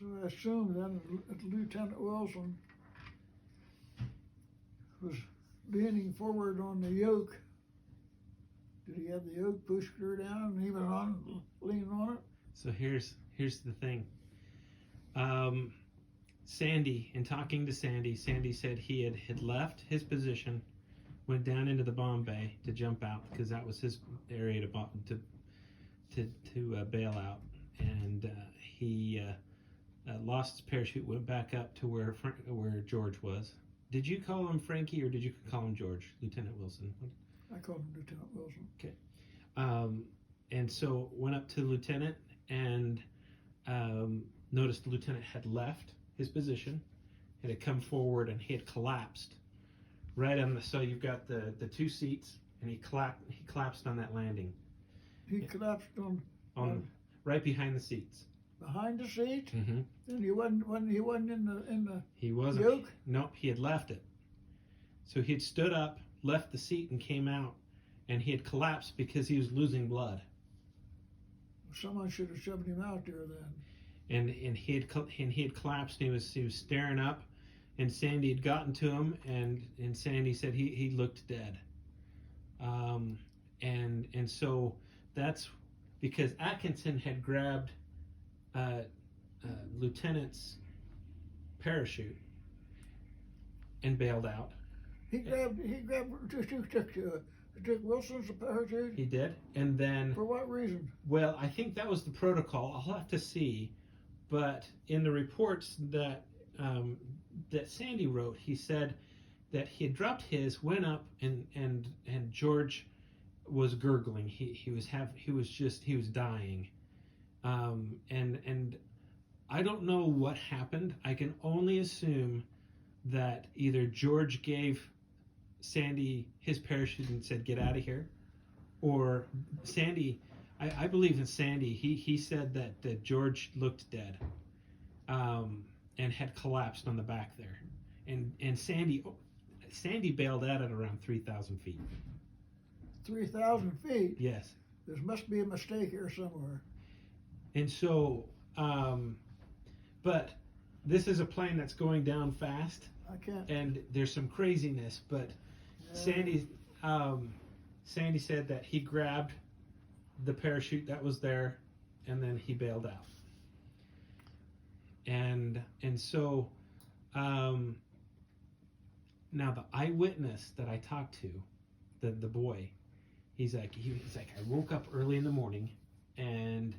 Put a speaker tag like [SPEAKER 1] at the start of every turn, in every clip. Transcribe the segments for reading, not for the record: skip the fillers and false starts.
[SPEAKER 1] So I assume then that Lieutenant Wilson was leaning forward on the yoke. Did he have the yoke pushed clear down and he was leaning on it?
[SPEAKER 2] So here's the thing. Sandy, in talking to Sandy, Sandy said he had left his position, went down into the bomb bay to jump out because that was his area to bail out, and he lost his parachute, went back up to where George was. Did you call him Frankie or did you call him George, Lieutenant Wilson?
[SPEAKER 1] I called him Lieutenant Wilson.
[SPEAKER 2] Okay. And so went up to the lieutenant and noticed the lieutenant had left his position and had come forward and he had collapsed right on so you've got the two seats and he collapsed on that landing.
[SPEAKER 1] He collapsed on
[SPEAKER 2] right behind the seats.
[SPEAKER 1] Behind the seat?
[SPEAKER 2] Mm-hmm.
[SPEAKER 1] And he wasn't in the
[SPEAKER 2] he wasn't
[SPEAKER 1] yoke?
[SPEAKER 2] Nope, he had left it. So he had stood up, left the seat and came out, and he had collapsed because he was losing blood.
[SPEAKER 1] Someone should have shoved him out there then.
[SPEAKER 2] And he had collapsed and he was staring up, and Sandy had gotten to him and Sandy said he looked dead. And so that's because Atkinson had grabbed Lieutenant's parachute and bailed out.
[SPEAKER 1] He grabbed Dick Wilson's parachute?
[SPEAKER 2] He did. And then
[SPEAKER 1] for what reason?
[SPEAKER 2] Well, I think that was the protocol. I'll have to see. But in the reports that that Sandy wrote, he said that he had dropped his, went up, and George was gurgling. He was dying. And I don't know what happened. I can only assume that either George gave Sandy his parachute and said, "Get out of here," or Sandy. I believe in Sandy. He said that George looked dead, and had collapsed on the back there, and Sandy bailed out at around 3,000 feet.
[SPEAKER 1] 3,000 feet?
[SPEAKER 2] Yes.
[SPEAKER 1] There must be a mistake here somewhere.
[SPEAKER 2] And so, but this is a plane that's going down fast.
[SPEAKER 1] I can't.
[SPEAKER 2] And there's some craziness, but Sandy said that he grabbed the parachute that was there, and then he bailed out. And so now the eyewitness that I talked to, the boy, he's like I woke up early in the morning, and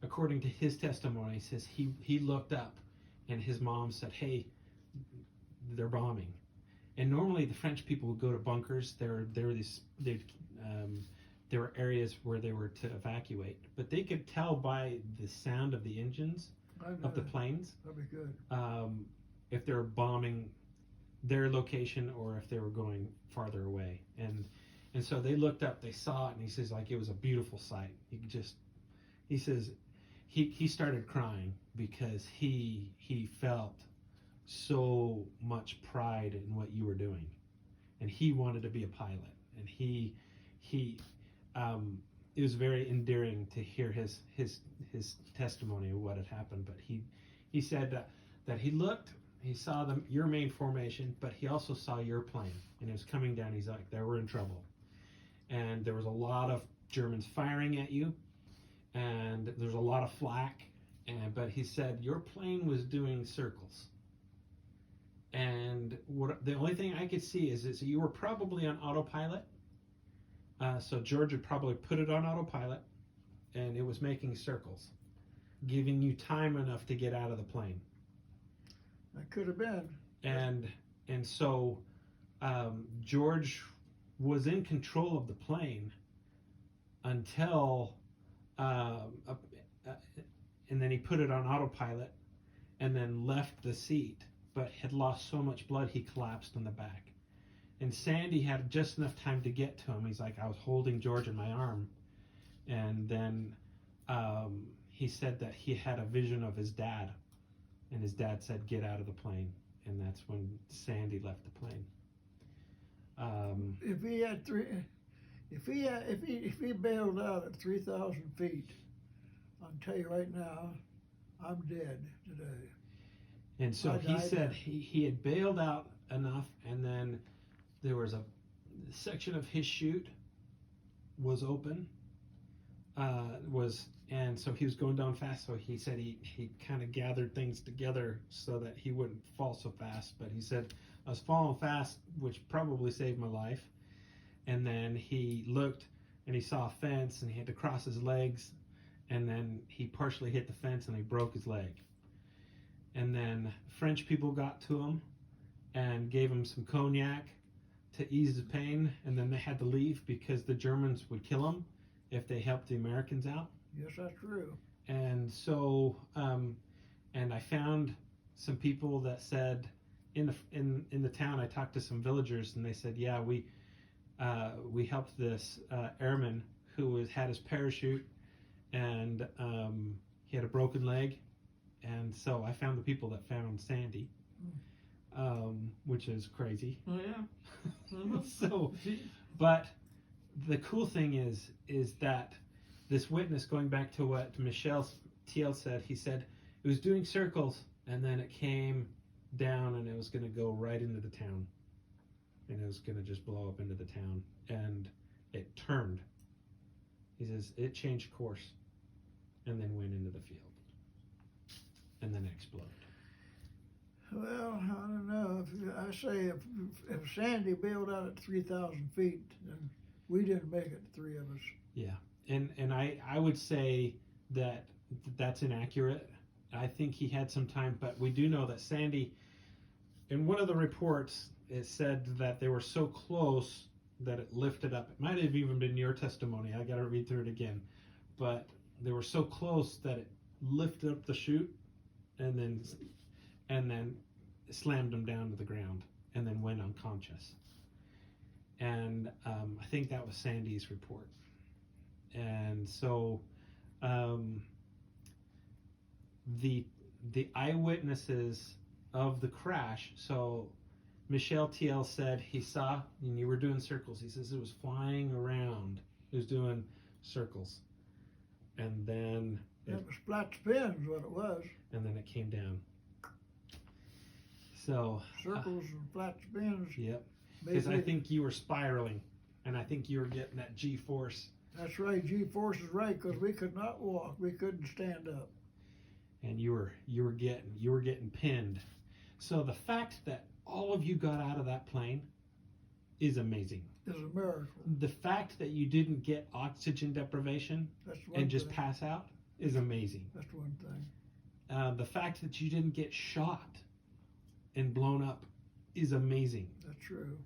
[SPEAKER 2] according to his testimony, he says he looked up, and his mom said, "Hey, they're bombing." And normally the French people would go to bunkers. There were areas where they were to evacuate, but they could tell by the sound of the engines of the planes.
[SPEAKER 1] That'd be good.
[SPEAKER 2] If they were bombing their location or if they were going farther away. And so they looked up, they saw it, and he says like it was a beautiful sight. He says he started crying because he felt so much pride in what you were doing, and he wanted to be a pilot, and it was very endearing to hear his testimony of what had happened. But he said that he looked, he saw your main formation, but he also saw your plane, and it was coming down. He's like, they were in trouble, and there was a lot of Germans firing at you, and there's a lot of flak, but he said your plane was doing circles. And the only thing I could see is you were probably on autopilot. So George had probably put it on autopilot, and it was making circles, giving you time enough to get out of the plane.
[SPEAKER 1] That could have been.
[SPEAKER 2] And so George was in control of the plane until, and then he put it on autopilot, and then left the seat, but had lost so much blood he collapsed on the back. And Sandy had just enough time to get to him. He's like, I was holding George in my arm. And then he said that he had a vision of his dad. And his dad said, get out of the plane. And that's when Sandy left the plane.
[SPEAKER 1] If he bailed out at 3,000 feet, I'll tell you right now, I'm dead today.
[SPEAKER 2] And so
[SPEAKER 1] I
[SPEAKER 2] he
[SPEAKER 1] died
[SPEAKER 2] said
[SPEAKER 1] then.
[SPEAKER 2] he had bailed out enough, and then there was a section of his chute was open, and so he was going down fast. So he said he kind of gathered things together so that he wouldn't fall so fast. But he said I was falling fast, which probably saved my life. And then he looked and he saw a fence, and he had to cross his legs, and then he partially hit the fence and he broke his leg. And then French people got to him and gave him some cognac to ease the pain, and then they had to leave because the Germans would kill him if they helped the Americans out.
[SPEAKER 1] Yes, that's true.
[SPEAKER 2] And so, and I found some people that said in the town. I talked to some villagers, and they said, yeah, we helped this airman who had his parachute, and he had a broken leg. And so I found the people that found Sandy, which is crazy.
[SPEAKER 3] Oh yeah.
[SPEAKER 2] So, but the cool thing is that this witness, going back to what Michel Thiel said, he said it was doing circles, and then it came down, and it was going to go right into the town, and it was going to just blow up into the town, and it turned. He says it changed course, and then went into the field, and then exploded.
[SPEAKER 1] Well, I don't know. I say if Sandy bailed out at 3,000 feet, then we didn't make it, the three of us.
[SPEAKER 2] Yeah, and I would say that that's inaccurate. I think he had some time, but we do know that Sandy, in one of the reports, it said that they were so close that it lifted up. It might have even been your testimony. I got to read through it again, but they were so close that it lifted up the chute, and then slammed him down to the ground, and then went unconscious. And I think that was Sandy's report. And so the eyewitnesses of the crash, so Michel Thiel said he saw, and you were doing circles. He says it was flying around. It was doing circles. And then
[SPEAKER 1] It was flat spins, what it was.
[SPEAKER 2] and then it came down. So
[SPEAKER 1] Circles and flat spins.
[SPEAKER 2] yep. Because I think you were spiraling, and I think you were getting that G-force.
[SPEAKER 1] That's right, G-force is right, because we could not walk. We couldn't stand up.
[SPEAKER 2] And you were getting pinned. So the fact that all of you got out of that plane is amazing.
[SPEAKER 1] It's a miracle.
[SPEAKER 2] The fact that you didn't get oxygen deprivation
[SPEAKER 1] That's one
[SPEAKER 2] and just
[SPEAKER 1] thing.
[SPEAKER 2] pass out is amazing.
[SPEAKER 1] That's one thing.
[SPEAKER 2] The fact that you didn't get shot and blown up is amazing.
[SPEAKER 1] That's true.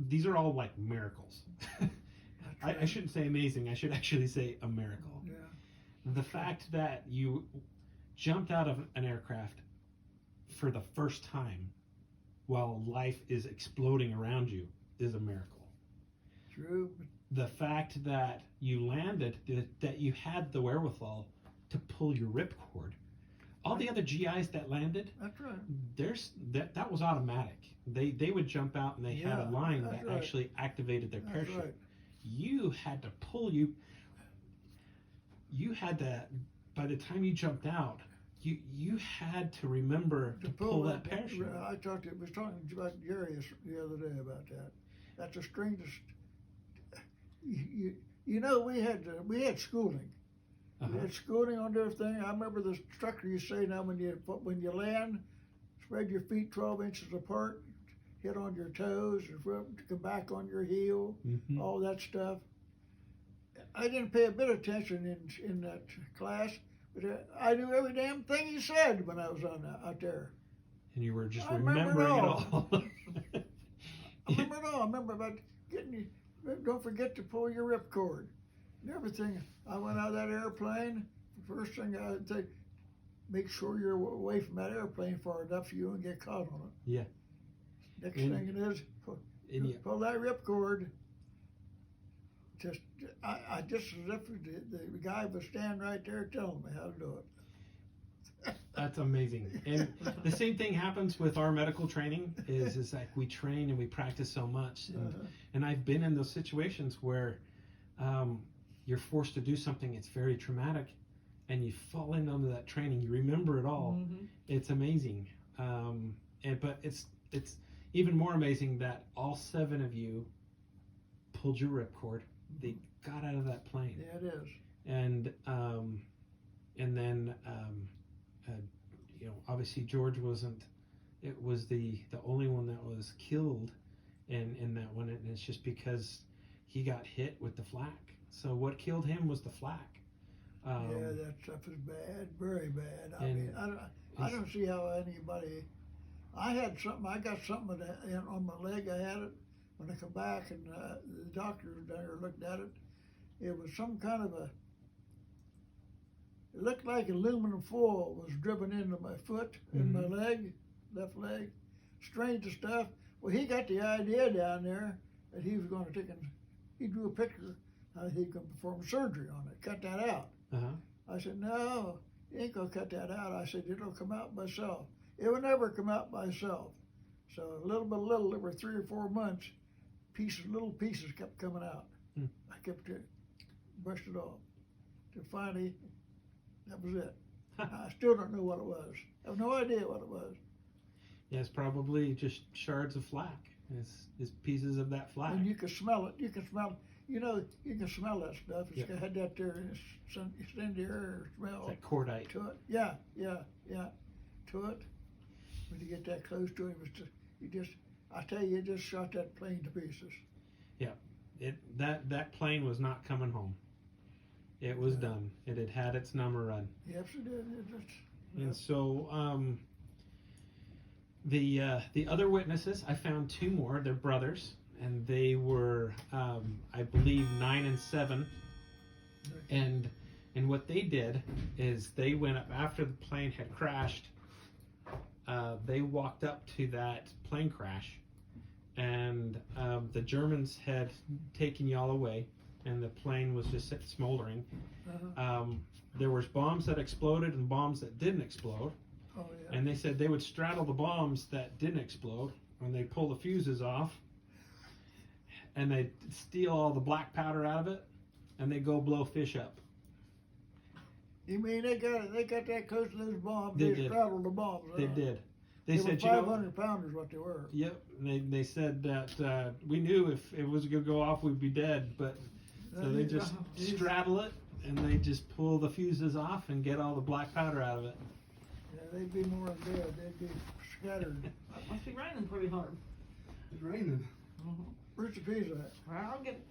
[SPEAKER 2] These are all like miracles.
[SPEAKER 1] That's
[SPEAKER 2] I
[SPEAKER 1] right.
[SPEAKER 2] shouldn't say amazing. I should actually say a miracle.
[SPEAKER 1] Yeah.
[SPEAKER 2] The fact that you jumped out of an aircraft for the first time while life is exploding around you is a miracle.
[SPEAKER 1] True.
[SPEAKER 2] The fact that you landed, that you had the wherewithal to pull your ripcord. All the other GIs that landed,
[SPEAKER 1] That's right.
[SPEAKER 2] that was automatic. They would jump out, and they had a
[SPEAKER 1] Yeah,
[SPEAKER 2] line
[SPEAKER 1] that's
[SPEAKER 2] that
[SPEAKER 1] right.
[SPEAKER 2] actually activated their
[SPEAKER 1] That's
[SPEAKER 2] parachute.
[SPEAKER 1] right.
[SPEAKER 2] You had to pull you had to, by the time you jumped out, you had to remember to pull that parachute.
[SPEAKER 1] I was talking about Jerry the other day about that. That's the strangest. You know, we had schooling.
[SPEAKER 2] Uh-huh.
[SPEAKER 1] We had schooling on everything. I remember the instructor used to say, now when you land, spread your feet 12 inches apart, hit on your toes, come back on your heel,
[SPEAKER 2] Mhm.
[SPEAKER 1] all that stuff. I didn't pay a bit of attention in that class, but I knew every damn thing he said when I was out there.
[SPEAKER 2] And you were just
[SPEAKER 1] I remember
[SPEAKER 2] remembering
[SPEAKER 1] it
[SPEAKER 2] it
[SPEAKER 1] all.
[SPEAKER 2] all.
[SPEAKER 1] I remember it all. I remember about don't forget to pull your ripcord and everything. I went out of that airplane. The first thing I'd say, make sure you're away from that airplane far enough so you don't get caught on it.
[SPEAKER 2] Yeah.
[SPEAKER 1] Next
[SPEAKER 2] And-
[SPEAKER 1] thing it is,
[SPEAKER 2] And you,
[SPEAKER 1] pull that ripcord. I just as if the guy was standing right there telling me how to do it.
[SPEAKER 2] that's amazing. And the same thing happens with our medical training. Is like we train and we practice so much, and I've been in those situations where you're forced to do something. It's very traumatic, and you fall in under that training. You remember it all.
[SPEAKER 3] Mm-hmm.
[SPEAKER 2] It's amazing. But it's even more amazing that all 7 of you pulled your ripcord. They got out of that plane.
[SPEAKER 1] Yeah, it is.
[SPEAKER 2] And then obviously George wasn't. It was the only one that was killed in that one, and it's just because he got hit with the flak. So what killed him was the flak.
[SPEAKER 1] Yeah, that stuff is bad, very bad. I
[SPEAKER 2] and
[SPEAKER 1] mean, I don't see how anybody. I got something on my leg. I had it when I come back, and the doctor down there looked at it. It was some kind of a. It looked like aluminum foil was driven into my foot, in my leg, left leg. Strange stuff. Well, he got the idea down there that he was going to he drew a picture how he could perform surgery on it, cut that out. I said, no, you ain't going to cut that out. I said, it'll come out by itself. It will never come out by itself. So little by little, over 3 or 4 months, little pieces kept coming out. I kept brushed it off. So finally, that was it. I still don't know what it was. I have no idea what it was.
[SPEAKER 2] Yeah, it's probably just shards of flak. It's pieces of that flak.
[SPEAKER 1] And you can smell it. You can smell. You can smell that stuff. It's had that there incendiary smell.
[SPEAKER 2] It's that cordite.
[SPEAKER 1] To it. Yeah. To it. When you get that close to it, I tell you, it just shot that plane to pieces.
[SPEAKER 2] Yeah. That plane was not coming home. It was done. It had its number run.
[SPEAKER 1] Yes, it did.
[SPEAKER 2] And so the other witnesses, I found 2 more. They're brothers, and they were, I believe, 9 and 7. And what they did is they went up after the plane had crashed. They walked up to that plane crash, and the Germans had taken y'all away, and the plane was just smoldering. There was bombs that exploded and bombs that didn't explode.
[SPEAKER 1] Oh, yeah.
[SPEAKER 2] And they said they would straddle the bombs that didn't explode when they pull the fuses off, and they'd steal all the black powder out of it, and they go blow fish up.
[SPEAKER 1] You mean they got that close to those bombs?
[SPEAKER 2] They
[SPEAKER 1] They
[SPEAKER 2] did.
[SPEAKER 1] straddled the bombs.
[SPEAKER 2] They did. They
[SPEAKER 1] were
[SPEAKER 2] said,
[SPEAKER 1] 500 pounders what they were.
[SPEAKER 2] Yep. They said that we knew if it was going to go off, we'd be dead, but so they just straddle it, and they just pull the fuses off and get all the black powder out of it.
[SPEAKER 1] Yeah, they'd be more than dead. They'd be scattered.
[SPEAKER 3] It must be raining pretty hard.
[SPEAKER 4] It's raining.
[SPEAKER 1] Where's the pizza at?
[SPEAKER 3] I'll get it.